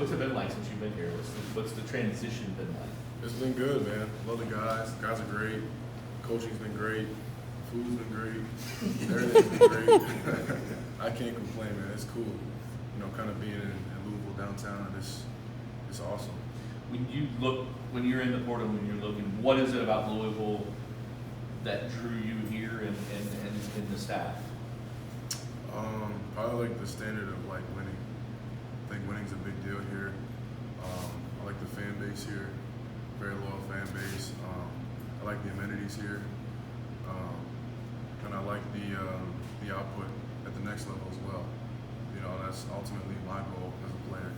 What's it been like since you've been here? What's the transition been like? It's been good, man. Love the guys. The guys are great. Coaching's been great. Food's been great. Everything's been great. I can't complain, man. It's cool. You know, kind of being in Louisville downtown. It's awesome. When you're in the portal, when you're looking, what is it about Louisville that drew you here and the staff? Probably like the standard of like winning. I think winning's a big deal here. I like the fan base here, very loyal fan base. I like the amenities here, and I like the output at the next level as well. You know, that's ultimately my goal as a player.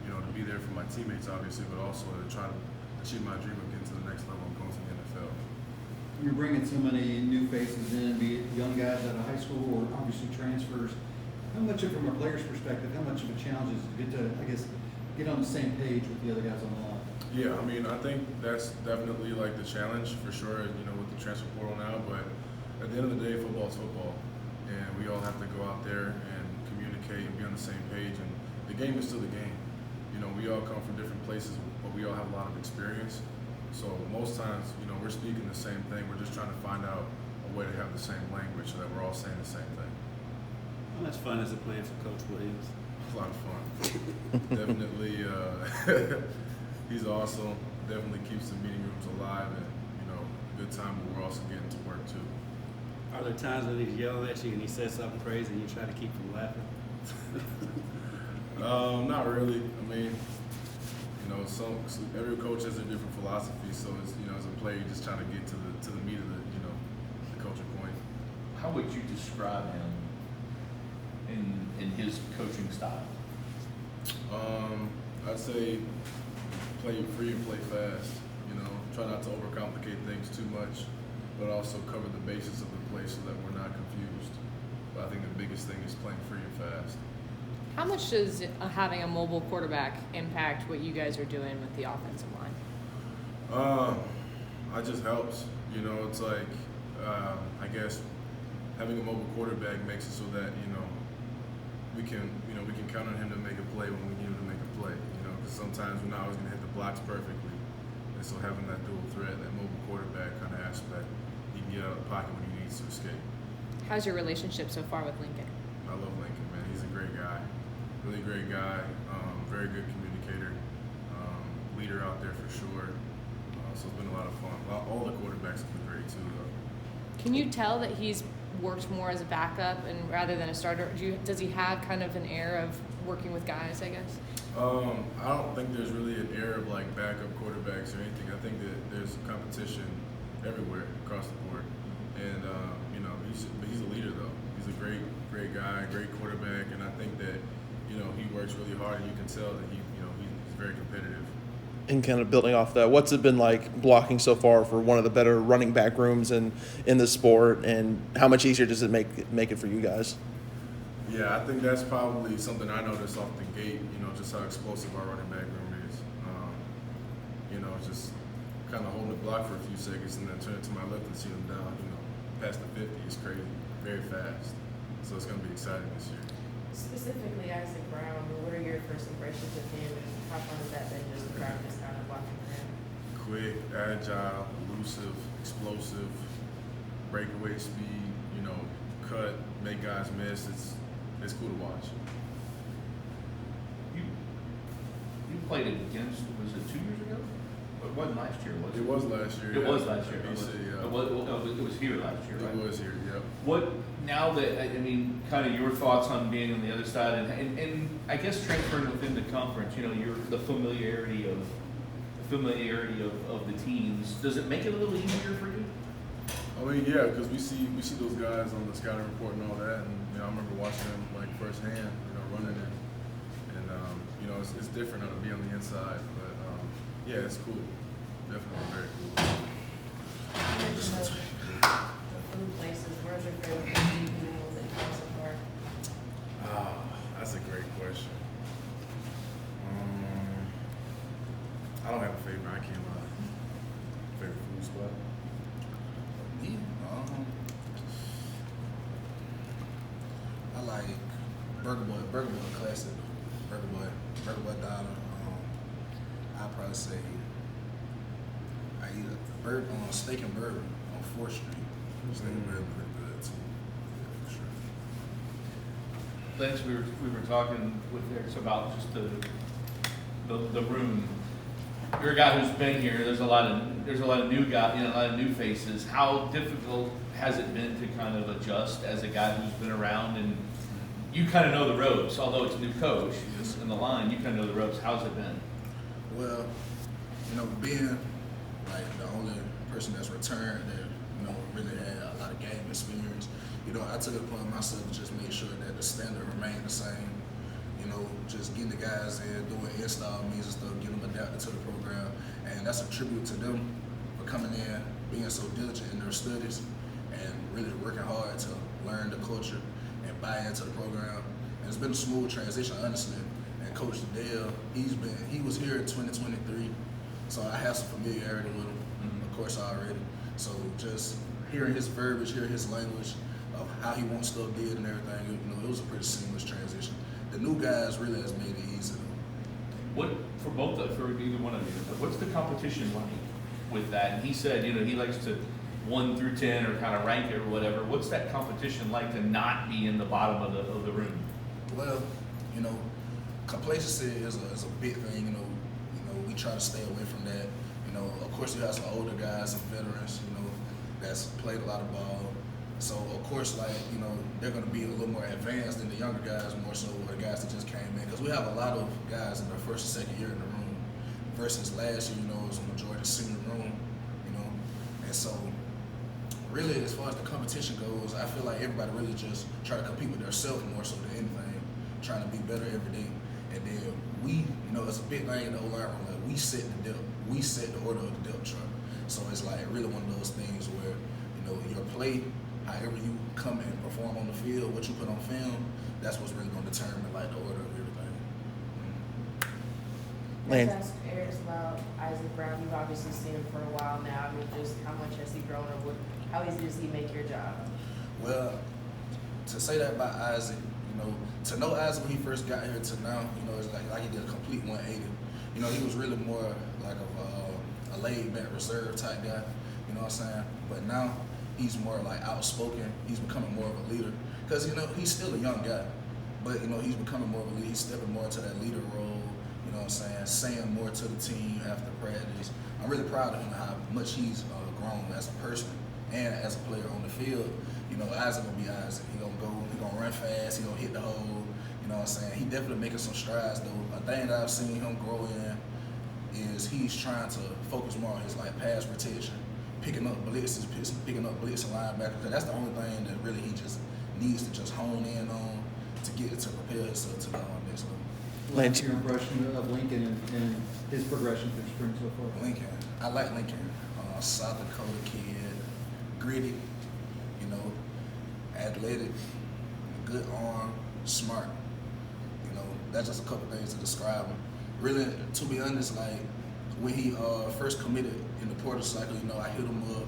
You know, to be there for my teammates, obviously, but also to try to achieve my dream of getting to the next level and going to the NFL. You're bringing so many new faces in, be it young guys out of high school or obviously transfers. How much of, from a player's perspective, how much of a challenge is it to, I guess, get on the same page with the other guys on the line? Yeah, I mean, I think that's definitely like the challenge for sure, you know, with the transfer portal now, but at the end of the day, football is football, and we all have to go out there and communicate and be on the same page, and the game is still the game. You know, we all come from different places, but we all have a lot of experience, so most times, you know, we're speaking the same thing. We're just trying to find out a way to have the same language so that we're all saying the same thing. How much fun is it playing for Coach Williams? A lot of fun. Definitely, he's awesome. Definitely keeps the meeting rooms alive, and you know, good time. But we're also getting to work too. Are there times when he's yelling at you and he says something crazy and you try to keep from laughing? Not really. I mean, you know, every coach has a different philosophy. So it's, you know, as a player, you're just trying to get to the meat of the coaching point. How would you describe him in his coaching style? I'd say play free and play fast. You know, try not to overcomplicate things too much, but also cover the basis of the play so that we're not confused. But I think the biggest thing is playing free and fast. How much does having a mobile quarterback impact what you guys are doing with the offensive line? It just helps. You know, it's like I guess having a mobile quarterback makes it so that we can count on him to make a play when we need him to make a play. You know, because sometimes we're not always going to hit the blocks perfectly, and so having that dual threat, that mobile quarterback kind of aspect, he can get out of the pocket when he needs to escape. How's your relationship so far with Lincoln? I love Lincoln, man. He's a great guy, really great guy, very good communicator, leader out there for sure. So it's been a lot of fun. All the quarterbacks have been great too, though. Can you tell that he's worked more as a backup and rather than a starter? Does he have kind of an air of working with guys, I guess? I don't think there's really an air of like backup quarterbacks or anything. I think that there's competition everywhere across the board, and he's a leader though. He's a great guy, great quarterback, and I think that he works really hard, and you can tell that he's very competitive. And kind of building off that, what's it been like blocking so far for one of the better running back rooms in the sport, and how much easier does it make it for you guys? Yeah, I think that's probably something I noticed off the gate, just how explosive our running back room is. Just kind of holding the block for a few seconds and then turn it to my left and see them down, past the 50 is crazy, very fast. So it's going to be exciting this year. Specifically, Isaac Brown, what are your first impressions of him, and how fun has that been just to practice kind of watching him? Quick, agile, elusive, explosive, breakaway speed, cut, make guys miss. It's cool to watch. You played against, was it 2 years ago? It wasn't last year, was it? It was last year. It was last year. BC, yeah. It was here last year, right? It was here, yep. What, now that, kind of your thoughts on being on the other side and I guess transferring within the conference, the familiarity of the teams, does it make it a little easier for you? I mean, yeah, because we see those guys on the scouting report and all that, and I remember watching them like firsthand, running it, and it's different to be on the inside, but yeah, it's cool, definitely very cool. You mentioned the food places. Where's your favorite food meals that you've had so far? That's a great question. I don't have a favorite. I can't lie. Favorite food spot? Me? I like Burger Boy Classic. Burger Boy Dollar. I'd probably say I eat a steak and burger on 4th Street. Steak and burger pretty good too. Yeah, for sure. Lance, we were talking with Eyrx about just the room. You're a guy who's been here. There's a lot of new guys, a lot of new faces. How difficult has it been to kind of adjust as a guy who's been around and you kind of know the ropes, although it's a new coach in the line, you kind of know the ropes. How's it been? Well, being like the only person that's returned that, really had a lot of game experience, I took it upon myself to just make sure that the standard remained the same. Just getting the guys in, doing install means and stuff, getting them adapted to the program. And that's a tribute to them for coming in, being so diligent in their studies, and really working hard to learn the culture and buy into the program. And it's been a smooth transition, honestly. And Coach Dale, he was here in 2023, so I have some familiarity with him, of course, already. So just hearing his verbiage, hearing his language of how he wants stuff did and everything, it was a pretty seamless transition. The new guys really has made it easy. What for either one of you? What's the competition like with that? And he said, he likes to 1 through 10 or kind of rank it or whatever. What's that competition like to not be in the bottom of the room? Well, complacency is a big thing. We try to stay away from that. Of course, you have some older guys, some veterans, that's played a lot of ball. So of course, they're going to be a little more advanced than the younger guys, more so, or the guys that just came in, because we have a lot of guys in their 1st and 2nd year in the room. Versus last year, it was a majority senior room, and so really, as far as the competition goes, I feel like everybody really just try to compete with themselves more so than anything, trying to be better every day. And then we, it's a big thing in the O-line room. Like, we set the depth, we set the order of the depth chart. So it's like really one of those things where your play, however you come and perform on the field, what you put on film, that's what's really going to determine the order of everything. Let's ask Eyrx about Isaac Brown. You've obviously seen him for a while now. Just how much has he grown, or how easy does he make your job? Well, to say that about Isaac, to know Isaac when he first got here to now, it's like he did a complete 180. He was really more like a laid-back, reserve type guy. You know what I'm saying? But now he's more like outspoken. He's becoming more of a leader because he's still a young guy, but he's becoming more of a leader. He's stepping more into that leader role. You know what I'm saying more to the team after practice. I'm really proud of him how much he's grown as a person and as a player on the field. Isaac gonna be Isaac. He gonna run fast. He gonna hit the hole. You know what I'm saying? He definitely making some strides though. A thing that I've seen him grow in is he's trying to focus more on his pass protection, picking up blitzes, picking up blitz and linebackers. That's the only thing that really he just needs to just hone in on to get to prepare himself to the next level. What's your impression of Lincoln and his progression through spring so far? Lincoln, I like Lincoln. South Dakota kid, gritty, athletic, good arm, smart. That's just a couple things to describe him. Really, to be honest, when he first committed in the portal cycle, I hit him up.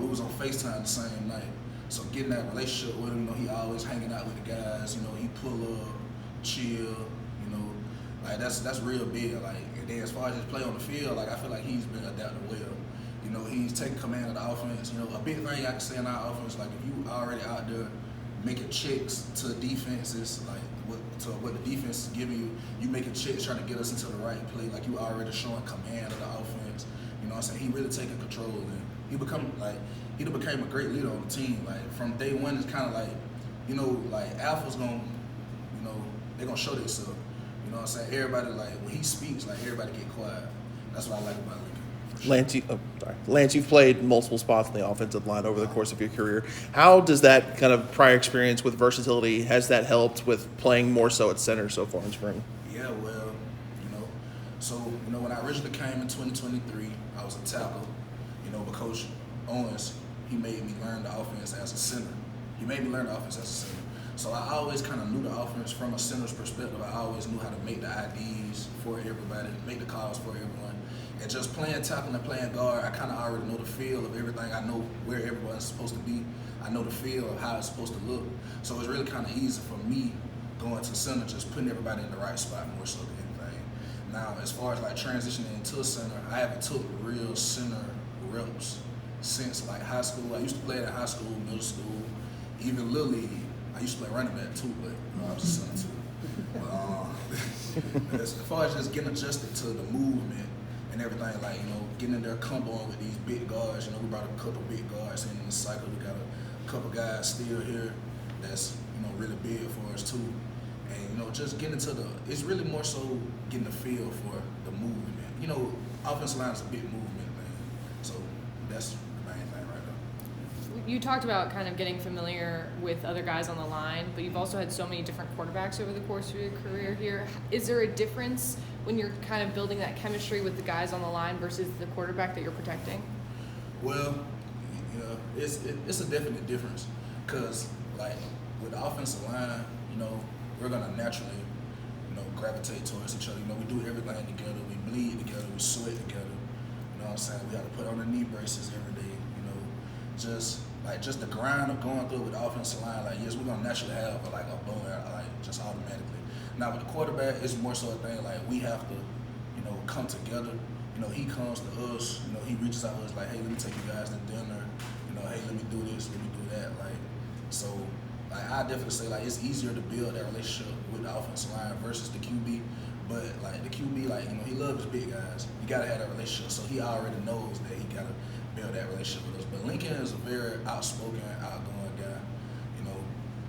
We was on FaceTime the same night. So getting that relationship with him, he always hanging out with the guys. He pull up, chill. That's real big. And then as far as his play on the field, I feel like he's been adapted well. He's taking command of the offense. A big thing I can say in our offense, if you already out there making checks to defenses, to what the defense is giving you, you making checks trying to get us into the right play. You already showing command of the offense. He really taking control, and he became a great leader on the team. From day one, it's kind of Alpha's gonna, they're gonna show themselves. Everybody when he speaks, everybody get quiet. That's what I like about Lincoln. Lance, you've played multiple spots in the offensive line over the course of your career. How does that kind of prior experience with versatility, has that helped with playing more so at center so far in spring? Yeah, well, when I originally came in 2023, I was a tackle. But Coach Owens, he made me learn the offense as a center. So I always kind of knew the offense from a center's perspective. I always knew how to make the IDs for everybody, make the calls for everyone. And just playing tackle and playing guard, I kind of already know the feel of everything. I know where everyone's supposed to be. I know the feel of how it's supposed to look. So it's really kind of easy for me going to center, just putting everybody in the right spot more so than anything. Now, as far as like transitioning into a center, I haven't took real center reps since like high school. I used to play it in high school, middle school, even Little League. I used to play running back too, but I was a center too. But, as far as just getting adjusted to the movement and everything, like, you know, getting in there comboing with these big guards. You know, we brought a couple big guards in the cycle. We got a couple guys still here that's, you know, really big for us too. And, you know, just getting into it's really more so getting the feel for the movement. You know, offensive line is a big movement thing. So that's the main thing right now. You talked about kind of getting familiar with other guys on the line, but you've also had so many different quarterbacks over the course of your career here. Is there a difference when you're kind of building that chemistry with the guys on the line versus the quarterback that you're protecting? Well, yeah, it's a definite difference because, like, with the offensive line, you know, we're gonna naturally, you know, gravitate towards each other. You know, we do everything together. We bleed together. We sweat together. You know what I'm saying? We have to put on the knee braces every day. You know, just the grind of going through with the offensive line. Like, yes, we're gonna naturally have like a blow out, like just automatically. Now with the quarterback, it's more so a thing like we have to, you know, come together. You know, he comes to us. You know, he reaches out to us like, hey, let me take you guys to dinner. You know, hey, let me do this, let me do that. Like, so. Like, I definitely say, like, it's easier to build that relationship with the offensive line versus the QB. But, like, the QB, like, you know, he loves his big guys. You got to have that relationship. So he already knows that he got to build that relationship with us. But Lincoln is a very outspoken, outgoing guy, you know.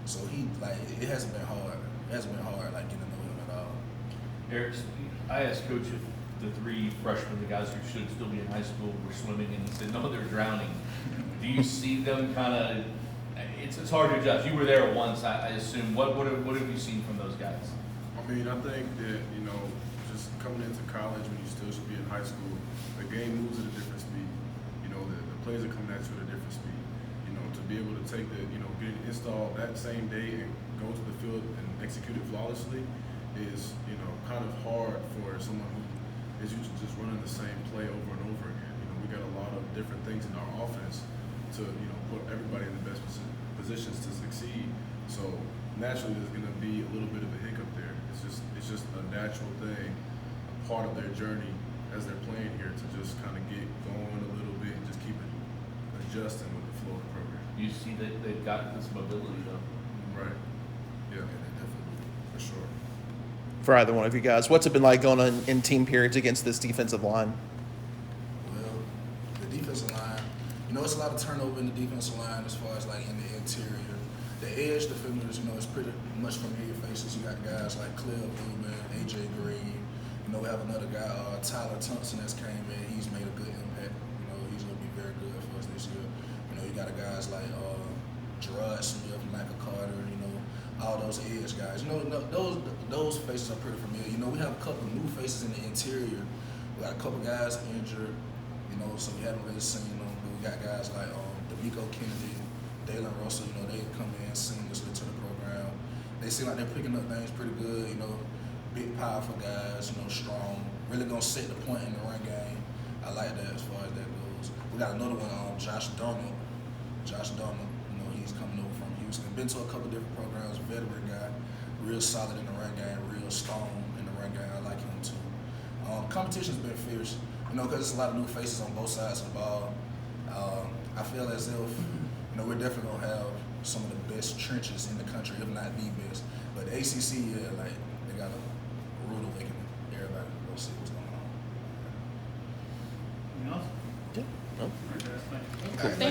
So he, like, it hasn't been hard. It hasn't been hard, like, getting to know him at all. Eyrx, I asked Coach if the 3 freshmen, the guys who should still be in high school, were swimming, and he said, no, they're drowning. Do you see them kind of... It's hard to judge. You were there once, I assume. What have you seen from those guys? I mean, I think that, you know, just coming into college when you still should be in high school, the game moves at a different speed. You know, the plays are coming at you at a different speed. You know, to be able to take the, you know, get it installed that same day and go to the field and execute it flawlessly is, you know, kind of hard for someone who is used to just running the same play over and over again. You know, we got a lot of different things in our offense to, you know, put everybody in the best positions to succeed. So naturally there's gonna be a little bit of a hiccup there. It's just a natural thing, a part of their journey as they're playing here to just kind of get going a little bit and just keep it adjusting with the flow of the program. You see that they've got this mobility though. Right. Yeah, definitely, for sure. For either one of you guys, what's it been like going on in team periods against this defensive line? Well, the defensive line, you know, it's a lot of turnover in the defensive line as far as like in the interior. The edge defenders, you know, it's pretty much familiar faces. You got guys like Cliff Newman, AJ Green. You know, we have another guy, Tyler Thompson, that's came in. He's made a good impact. You know, he's going to be very good for us this year. You know, you got guys like Gerard Smith, Michael Carter, you know, all those edge guys. You know, those faces are pretty familiar. You know, we have a couple of new faces in the interior. We got a couple guys injured, you know, so we haven't really seen them. But we got guys like D'Amico Kennedy, Dalen Russell, you know, they come in seamlessly to the program. They seem like they're picking up things pretty good, you know, big, powerful guys, you know, strong, really gonna set the point in the run game. I like that as far as that goes. We got another one, Josh Darnold. You know, he's coming over from Houston. Been to a couple different programs, veteran guy, real solid in the run game, real strong in the run game. I like him too. Competition's been fierce, you know, because there's a lot of new faces on both sides of the ball. I feel as if, you know, we're definitely gonna have some of the best trenches in the country, if not the best. But the ACC, yeah, like they got a rude awakening. Everybody, go see what's going on. Anything else? Yeah. No. All right, guys, thank you. Thank you.